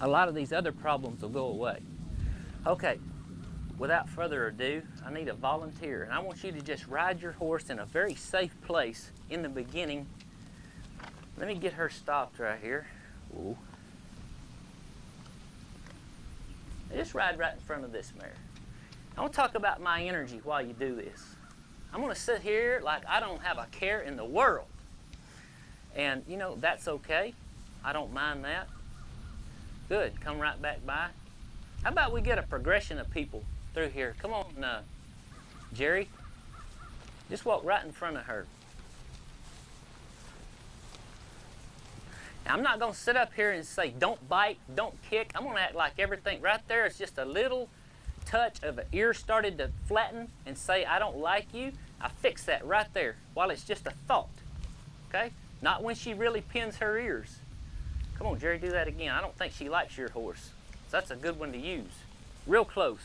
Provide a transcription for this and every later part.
a lot of these other problems will go away. Okay, without further ado, I need a volunteer, and I want you to just ride your horse in a very safe place in the beginning. Let me get her stopped right here. Ooh. Just ride right in front of this mare. I want to talk about my energy while you do this. I'm going to sit here like I don't have a care in the world. And, you know, that's okay. I don't mind that. Good. Come right back by. How about we get a progression of people through here? Come on, Jerry. Just walk right in front of her. Now, I'm not going to sit up here and say, don't bite, don't kick. I'm going to act like everything right there is just a little touch of an ear started to flatten and say, I don't like you. I fix that right there while it's just a thought. Okay? Not when she really pins her ears. Come on, Jerry, do that again. I don't think she likes your horse. So that's a good one to use. Real close.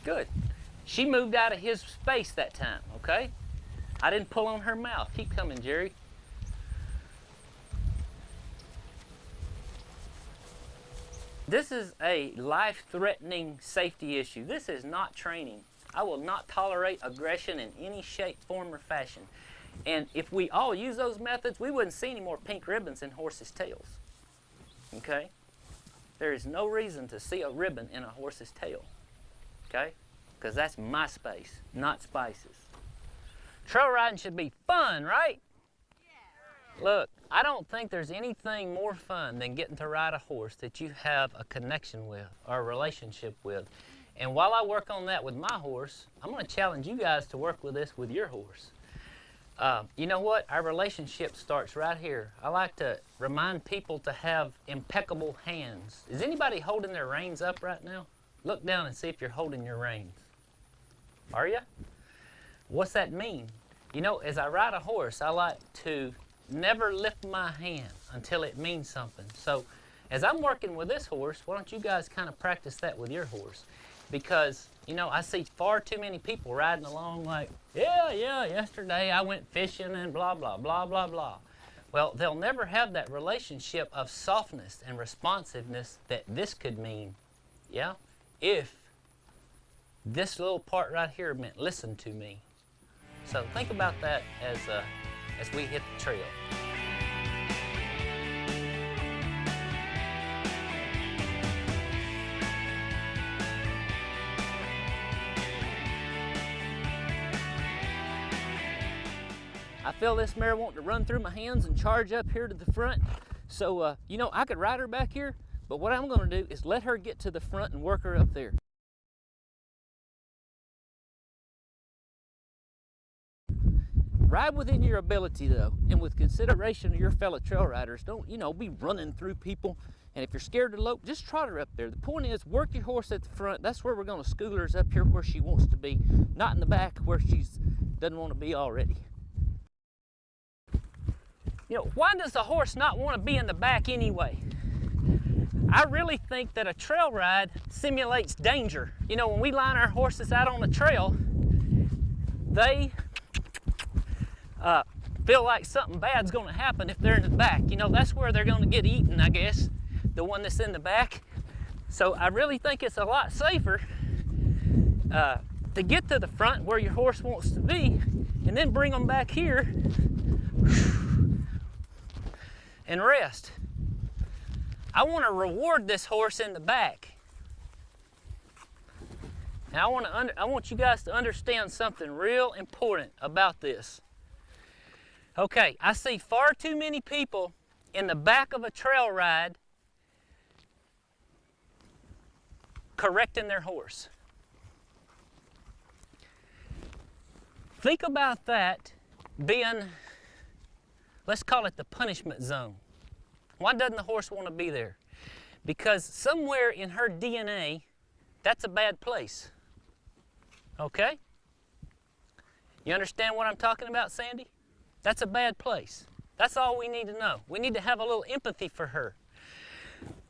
Good. She moved out of his space that time, okay? I didn't pull on her mouth. Keep coming, Jerry. This is a life-threatening safety issue. This is not training. I will not tolerate aggression in any shape, form, or fashion. And if we all use those methods, we wouldn't see any more pink ribbons in horses' tails. Okay? There is no reason to see a ribbon in a horse's tail. Okay? Because that's my space, not Spice's. Trail riding should be fun, right? Yeah. Look, I don't think there's anything more fun than getting to ride a horse that you have a connection with or a relationship with. And while I work on that with my horse, I'm going to challenge you guys to work with this with your horse. You know what? Our relationship starts right here. I like to remind people to have impeccable hands. Is anybody holding their reins up right now? Look down and see if you're holding your reins. Are you? What's that mean? You know, as I ride a horse, I like to never lift my hand until it means something. So as I'm working with this horse, why don't you guys kind of practice that with your horse? Because, you know, I see far too many people riding along like, yeah, yesterday I went fishing and blah, blah, blah, blah, blah. Well, they'll never have that relationship of softness and responsiveness that this could mean, yeah? If this little part right here meant listen to me. So think about that as we hit the trail. I feel this mare wanting to run through my hands and charge up here to the front. So, you know, I could ride her back here, but what I'm going to do is let her get to the front and work her up there. Ride within your ability, though, and with consideration of your fellow trail riders. Don't, you know, be running through people. And if you're scared to lope, just trot her up there. The point is, work your horse at the front. That's where we're going to school her, is up here where she wants to be, not in the back where she doesn't want to be already. You know, why does a horse not want to be in the back anyway? I really think that a trail ride simulates danger. You know, when we line our horses out on the trail, they feel like something bad's going to happen if they're in the back. You know, that's where they're going to get eaten, I guess, the one that's in the back. So I really think it's a lot safer to get to the front where your horse wants to be and then bring them back here and rest. I want to reward this horse in the back. And I want you guys to understand something real important about this. Okay, I see far too many people in the back of a trail ride correcting their horse. Think about that being, let's call it the punishment zone. Why doesn't the horse want to be there? Because somewhere in her DNA, that's a bad place. Okay? You understand what I'm talking about, Sandy? That's a bad place. That's all we need to know. We need to have a little empathy for her.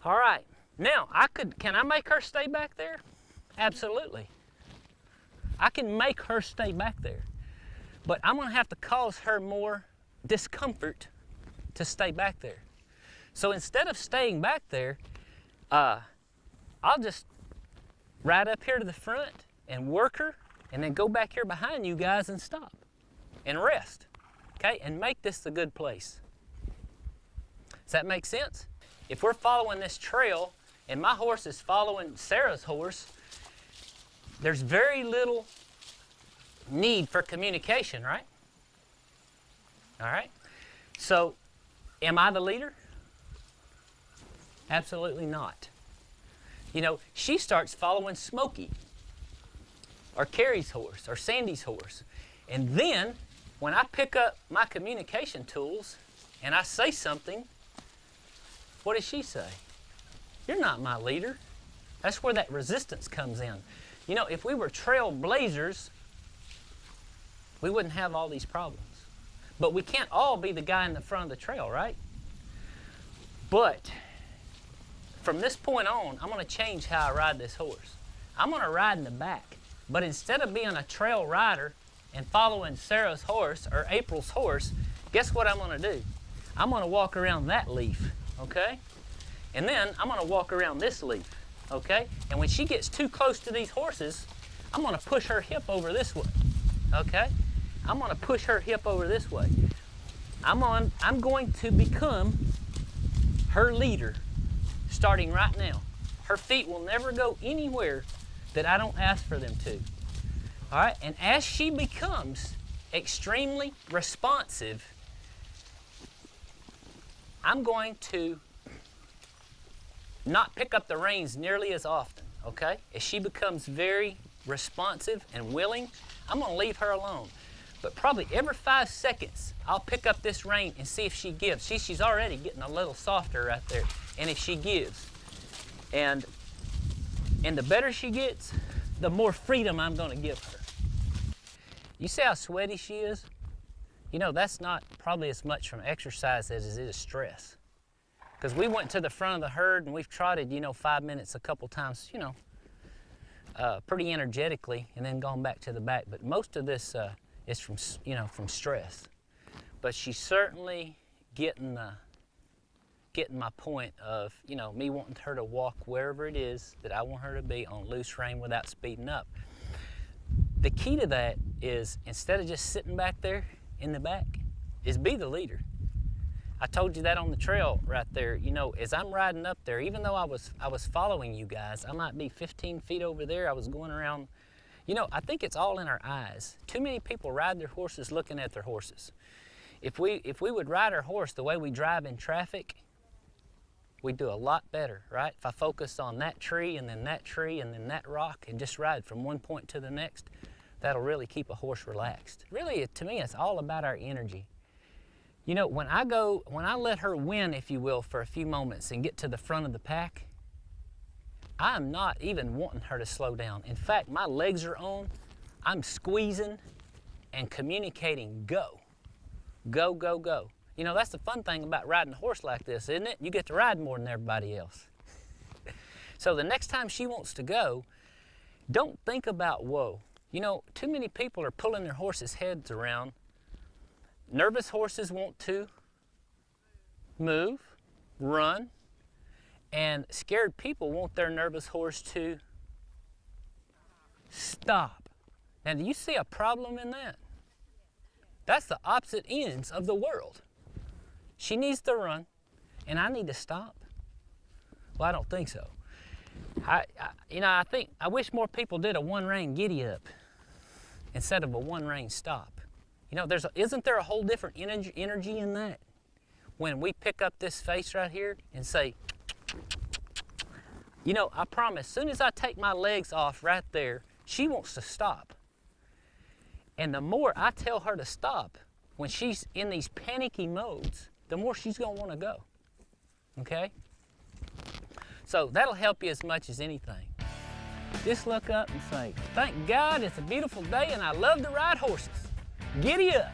All right. Now, can I make her stay back there? Absolutely. I can make her stay back there. But I'm going to have to cause her more discomfort to stay back there. So instead of staying back there, I'll just ride up here to the front and work her, and then go back here behind you guys and stop and rest, okay? And make this a good place. Does that make sense? If we're following this trail and my horse is following Sarah's horse, there's very little need for communication, right? All right? So, am I the leader? Absolutely not. You know, she starts following Smokey, or Carrie's horse, or Sandy's horse. And then, when I pick up my communication tools and I say something, what does she say? You're not my leader. That's where that resistance comes in. You know, if we were trailblazers, we wouldn't have all these problems. But we can't all be the guy in the front of the trail, right? But from this point on, I'm going to change how I ride this horse. I'm going to ride in the back. But instead of being a trail rider and following Sarah's horse or April's horse, guess what I'm going to do? I'm going to walk around that leaf, okay? And then I'm going to walk around this leaf, okay? And when she gets too close to these horses, I'm going to push her hip over this way, okay? I'm going to push her hip over this way. I'm going to become her leader starting right now. Her feet will never go anywhere that I don't ask for them to. All right? And as she becomes extremely responsive, I'm going to not pick up the reins nearly as often, okay? As she becomes very responsive and willing, I'm going to leave her alone. But probably every 5 seconds, I'll pick up this rein and see if she gives. See, she's already getting a little softer right there. And if she gives. And the better she gets, the more freedom I'm going to give her. You see how sweaty she is? You know, that's not probably as much from exercise as it is stress. Because we went to the front of the herd and we've trotted, 5 minutes a couple times, pretty energetically, and then gone back to the back. But most of this is from stress. But she's certainly getting my point of, me wanting her to walk wherever it is that I want her to be on loose rein without speeding up. The key to that is, instead of just sitting back there in the back, is be the leader. I told you that on the trail right there. As I'm riding up there, even though I was following you guys, I might be 15 feet over there. I was going around. I think it's all in our eyes. Too many people ride their horses looking at their horses. If we would ride our horse the way we drive in traffic, we'd do a lot better, right? If I focus on that tree and then that tree and then that rock and just ride from one point to the next, that'll really keep a horse relaxed. Really, to me, it's all about our energy. When I let her win, if you will, for a few moments and get to the front of the pack, I'm not even wanting her to slow down. In fact, my legs are on, I'm squeezing and communicating go. Go, go, go. That's the fun thing about riding a horse like this, isn't it? You get to ride more than everybody else. So the next time she wants to go, don't think about whoa. Too many people are pulling their horses' heads around. Nervous horses want to move, run, and scared people want their nervous horse to stop. Now, do you see a problem in that? That's the opposite ends of the world. She needs to run, and I need to stop. Well, I don't think so. I wish more people did a one-rein giddy up instead of a one-rein stop. Isn't there a whole different energy in that? When we pick up this face right here and say, I promise, as soon as I take my legs off right there, she wants to stop. And the more I tell her to stop, when she's in these panicky modes, the more she's going to want to go, okay? So that'll help you as much as anything. Just look up and say, thank God it's a beautiful day and I love to ride horses. Giddy up.